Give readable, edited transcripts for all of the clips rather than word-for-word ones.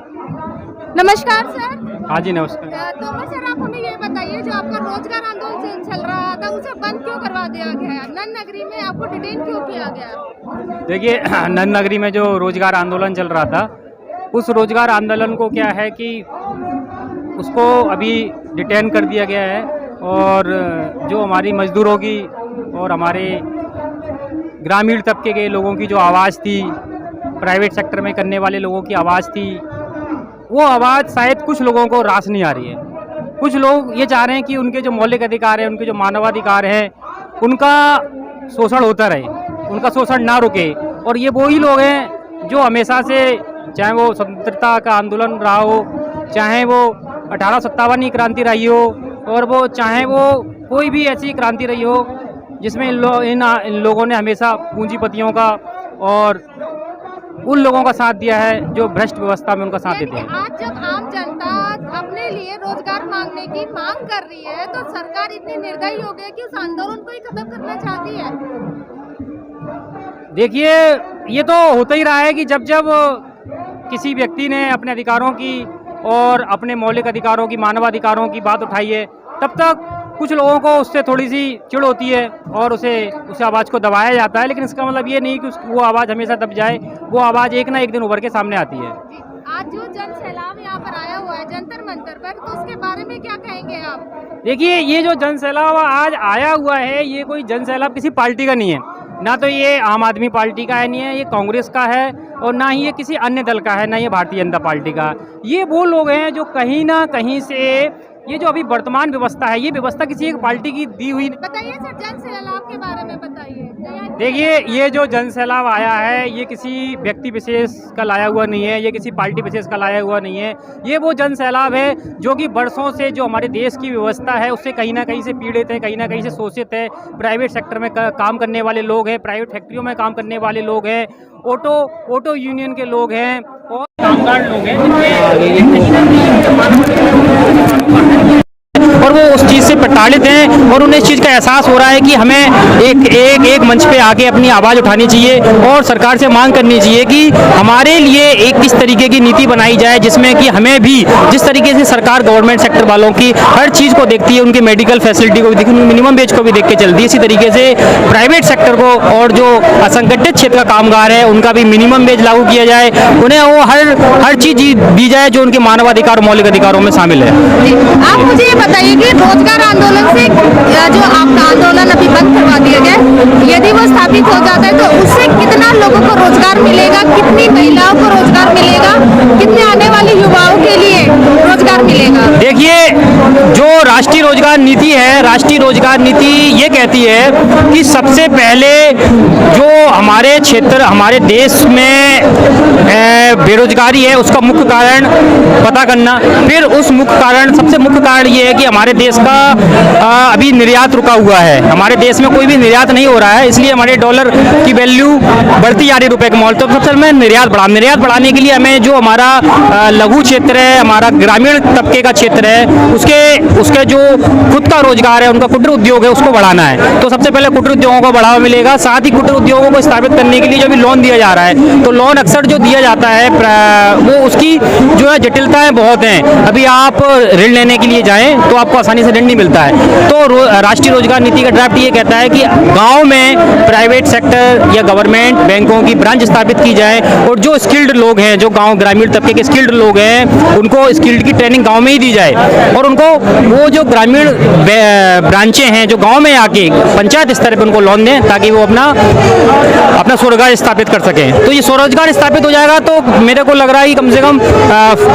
नमस्कार सर। हाँ जी नमस्कार। तो सर आप हमें ये बताइए, जो आपका रोजगार आंदोलन चल रहा था उसे बंद क्यों करवा दिया गया है? नन नगरी में आपको डिटेन क्यों किया गया? देखिए नन नगरी में जो रोजगार आंदोलन चल रहा था, उस रोजगार आंदोलन को क्या है कि उसको अभी डिटेन कर दिया गया है। और जो हमारी मजदूरों की और हमारे ग्रामीण तबके के लोगों की जो आवाज़ थी, प्राइवेट सेक्टर में करने वाले लोगों की आवाज़ थी, वो आवाज़ शायद कुछ लोगों को रास नहीं आ रही है। कुछ लोग ये चाह रहे हैं कि उनके जो मौलिक अधिकार हैं, उनके जो मानवाधिकार हैं, उनका शोषण होता रहे, उनका शोषण ना रुके। और ये वही लोग हैं जो हमेशा से, चाहे वो स्वतंत्रता का आंदोलन रहा हो, चाहे वो 1857 की क्रांति रही हो, और वो चाहे वो कोई भी ऐसी क्रांति रही हो जिसमें इन लोगों ने हमेशा पूंजीपतियों का और उन लोगों का साथ दिया है जो भ्रष्ट व्यवस्था में उनका साथ देते हैं। आज जब आम जनता अपने लिए रोजगार मांगने की मांग कर रही है, तो सरकार इतनी निर्दयी हो गई कि उस आंदोलन को ही खत्म करना चाहती है। देखिए, ये तो होता ही रहा है कि जब जब किसी व्यक्ति ने अपने अधिकारों की और अपने मौलिक अधिकारों की, मानवाधिकारों की बात उठाई है, तब तक कुछ लोगों को उससे थोड़ी सी चिढ़ होती है और उस आवाज़ को दबाया जाता है। लेकिन इसका मतलब ये नहीं कि वो आवाज़ हमेशा दब जाए। वो आवाज़ एक ना एक दिन उभर के सामने आती है। आज जो जन सैलाब यहाँ पर आया हुआ है जंतर मंतर पर, तो उसके बारे में क्या कहेंगे आप? देखिए, ये जो जन सैलाब आज आया हुआ है, ये कोई जन सैलाब किसी पार्टी का नहीं है। ना तो ये आम आदमी पार्टी का है, नहीं है ये कांग्रेस का है, और ना ही ये किसी अन्य दल का है, ना ये भारतीय जनता पार्टी का। ये वो लोग हैं जो कहीं ना कहीं से, ये जो अभी वर्तमान व्यवस्था है, ये व्यवस्था किसी एक पार्टी की दी हुई। बताइए सर, जन सैलाब के बारे में बताइए। देखिए, ये जो जन सैलाब आया है, ये किसी व्यक्ति विशेष का लाया हुआ नहीं है, ये किसी पार्टी विशेष का लाया हुआ नहीं है। ये वो जन सैलाब है जो कि वर्षों से जो हमारे देश की व्यवस्था है उससे कहीं ना कहीं से पीड़ित है, कहीं ना कहीं से शोषित है। प्राइवेट सेक्टर में काम करने वाले लोग हैं, प्राइवेट फैक्ट्रियों में काम करने वाले लोग हैं, ऑटो यूनियन के लोग हैं और कामगार लोग हैं, और वो उस चीज़ से प्रताड़ित हैं और उन्हें इस चीज़ का एहसास हो रहा है कि हमें एक मंच पे आके अपनी आवाज़ उठानी चाहिए और सरकार से मांग करनी चाहिए कि हमारे लिए एक किस तरीके की नीति बनाई जाए जिसमें कि हमें भी, जिस तरीके से सरकार गवर्नमेंट सेक्टर वालों की हर चीज़ को देखती है, उनकी मेडिकल फैसिलिटी को भी देखती है, मिनिमम वेज को भी देख के चलती है, इसी तरीके से प्राइवेट सेक्टर को और जो असंगठित क्षेत्र का कामगार है उनका भी मिनिमम वेज लागू किया जाए, उन्हें वो हर चीज़ दी जाए जो उनके मानवाधिकार और मौलिक अधिकारों में शामिल है। आप मुझे ये बताइए कि रोजगार आंदोलन से जो आपका आंदोलन अभी बंद करवा दिया गया, यदि वो स्थापित हो जाता है तो उससे कितना लोगों को रोजगार मिलेगा, कितनी महिलाओं को रोजगार मिलेगा, कितने आने वाले युवाओं के लिए रोजगार मिलेगा? देखिए, जो राष्ट्रीय रोजगार नीति है, राष्ट्रीय रोजगार नीति ये कहती है कि सबसे पहले जो हमारे क्षेत्र, हमारे देश में बेरोजगारी है उसका मुख्य कारण पता करना, फिर उस मुख्य कारण, सबसे मुख्य कारण ये है कि हमारे देश का अभी निर्यात रुका हुआ है। हमारे देश में कोई भी निर्यात नहीं हो रहा है, इसलिए हमारे डॉलर की वैल्यू बढ़ती जा रही रुपए के मोल। तो सबसे पहले निर्यात बढ़ाने के लिए हमें जो हमारा लघु क्षेत्र है, हमारा ग्रामीण तबके का क्षेत्र है, उसके जो खुद का रोजगार है, उनका कुटीर उद्योग है, उसको बढ़ाना है। तो सबसे पहले कुटीर उद्योगों को बढ़ावा मिलेगा। साथ ही कुटीर उद्योगों को स्थापित करने के लिए जो भी लोन दिया जा रहा है, तो लोन अक्सर जो दिया जाता है वो उसकी जो है जटिलताएं बहुत हैं। अभी आप ऋण लेने के लिए जाएं तो आपको आसानी से ऋण नहीं मिलता है। तो राष्ट्रीय रोजगार नीति का ड्राफ्ट ये कहता है कि गांव में प्राइवेट सेक्टर या गवर्नमेंट बैंकों की ब्रांच स्थापित की जाए और जो स्किल्ड लोग हैं, जो गांव ग्रामीण तबके के स्किल्ड लोग हैं, उनको स्किल्ड की ट्रेनिंग गांव में ही दी जाए और उनको वो जो ग्रामीण ब्रांचें हैं जो गांव में आके पंचायत स्तर पर उनको लोन दें ताकि वो अपना स्वरोजगार स्थापित कर सकें। तो ये स्वरोजगार स्थापित हो जाएगा तो मेरे को लग रहा है कि कम से कम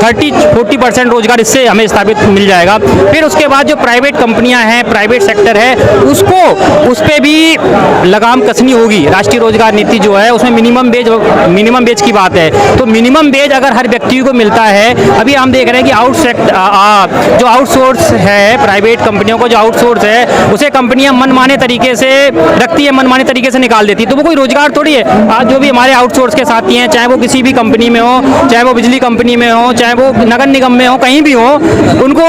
30-40% रोजगार इससे हमें स्थापित मिल जाएगा। फिर उसके बाद जो प्राइवेट कंपनियां हैं, प्राइवेट सेक्टर है, उस पर भी लगाम कसनी होगी। राष्ट्रीय रोजगार नीति जो है उसमें मिनिमम वेज की बात है। तो मिनिमम वेज अगर हर व्यक्ति को मिलता है, अभी हम देख रहे हैं कि जो आउटसोर्स है है, प्राइवेट कंपनियों को जो आउटसोर्स है उसे कंपनियां मनमाने तरीके से रखती है, मनमाने तरीके से निकाल देती है, तो वो कोई रोजगार थोड़ी है। आज जो भी हमारे आउटसोर्स के साथी हैं, चाहे वो किसी भी कंपनी में हो, चाहे वो बिजली कंपनी में हो, चाहे वो नगर निगम में हो, कहीं भी हो, उनको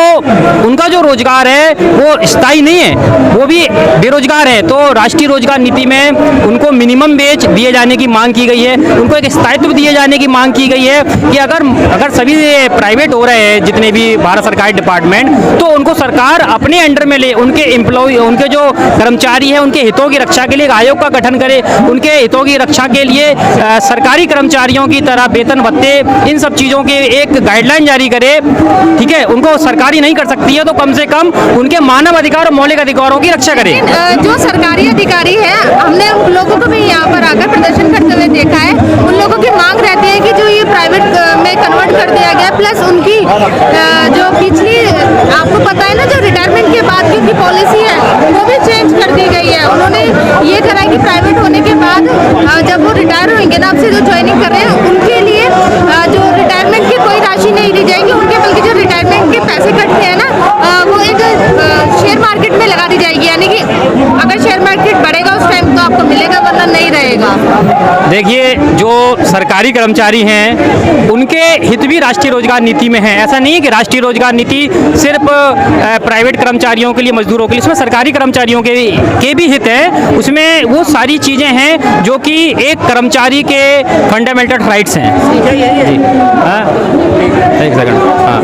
उनका जो रोजगार है वो स्थायी नहीं है, वो भी बेरोजगार है। तो राष्ट्रीय रोजगार नीति में उनको मिनिमम वेज दिए जाने की मांग की गई है, उनको एक स्थायित्व दिए जाने की मांग की गई है कि अगर सभी प्राइवेट हो रहे हैं जितने भी भारत सरकारी डिपार्टमेंट, तो उनको सरकार अपने अंडर में ले, उनके एम्प्लॉय, उनके जो कर्मचारी हैं उनके हितों की रक्षा के लिए एक आयोग का गठन करे, उनके हितों की रक्षा के लिए सरकारी कर्मचारियों की तरह वेतन भत्ते, इन सब चीज़ों के एक गाइडलाइन जारी करे। ठीक है, उनको सरकारी नहीं कर सकती है तो कम से कम उनके मानव अधिकार और मौलिक अधिकारों की रक्षा करे। जो सरकारी अधिकारी है, हमने उन लोगों को भी यहाँ पर आकर प्रदर्शन करते हुए देखा है, उन लोगों की मांग रहती है कि जो ये प्राइवेट में कन्वर्ट कर दिया गया, प्लस उनकी जो पिछली, आपको पता है ना, जो रिटायरमेंट के बाद की उनकी पॉलिसी है वो भी चेंज कर दी गई है। उन्होंने ये करा है कि प्राइवेट होने के बाद जब वो रिटायर होंगे ना, आपसे जो ज्वाइनिंग कर रहे हैं उनके लिए जो रिटायरमेंट की कोई राशि नहीं दी जाएगी, उनके बल्कि जो रिटायरमेंट के पैसे कटते हैं ना, वो एक शेयर मार्केट में लगा दी जाएगी, यानी कि अगर शेयर मार्केट बढ़ेगा उस टाइम तो आपको मिलेगा, वरना नहीं रहेगा। देखिए, जो सरकारी कर्मचारी हैं उनके हित भी राष्ट्रीय रोजगार नीति में है। ऐसा नहीं है कि राष्ट्रीय रोजगार नीति सिर्फ प्राइवेट कर्मचारियों के लिए, मजदूरों के लिए, इसमें सरकारी कर्मचारियों के भी हित है। उसमें वो सारी चीज़ें हैं जो कि एक कर्मचारी के फंडामेंटल राइट्स हैं। जी, हाँ, एक सेकंड, हाँ।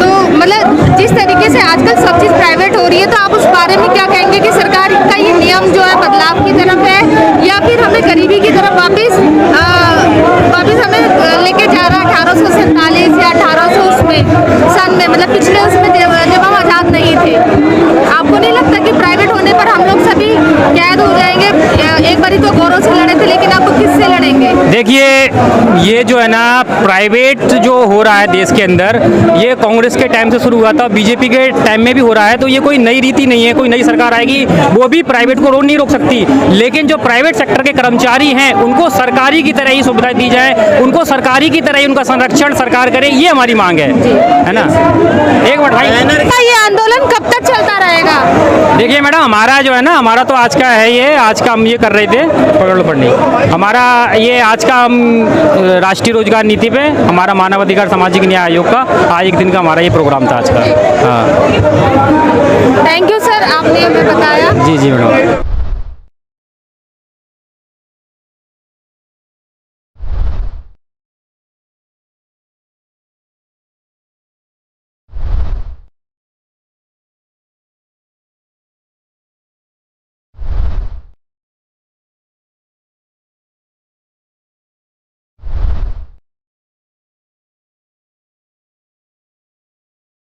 तो मतलब जिस तरीके से आजकल सब चीज़ प्राइवेट हो रही है, तो आप उस बारे में क्या कहेंगे कि सरकार का ये नियम जो है बदलाव की तरफ है, या फिर हमें गरीबी की तरफ वापस हमें लेके जा रहा है 1847 या 1800 सन में, मतलब पिछले उसमें जब हम आज़ाद नहीं थे। आपको नहीं लगता कि प्राइवेट होने पर हम लोग सभी कैद हो जाएंगे? एक बारी तो गौरव से लड़े थे, लेकिन अब किससे लड़ेंगे? देखिए, ये जो है ना प्राइवेट जो हो रहा है देश के अंदर, ये कांग्रेस के टाइम से शुरू हुआ था, बीजेपी के टाइम में भी हो रहा है, तो ये कोई नई रीति नहीं है। कोई नई सरकार आएगी वो भी प्राइवेट को नहीं रोक सकती, लेकिन जो प्राइवेट सेक्टर के कर्मचारी हैं उनको सरकारी की तरह ही सुविधाएं दी जाए, उनको सरकारी की तरह ही उनका संरक्षण सरकार करे, ये हमारी मांग है ना। एक मिनट भाई, ये आंदोलन कब तक चलता रहेगा? देखिए मैडम, हमारा जो है ना, हमारा तो आज का है, ये आज का हम ये कर रहे थे, पढ़नी हमारा ये आज का हम राष्ट्रीय रोजगार नीति पे, हमारा मानव अधिकार सामाजिक न्याय आयोग का आज एक दिन का हमारा ये प्रोग्राम था आज का। हाँ, थैंक यू सर, आपने हमें बताया। जी जी मैडम।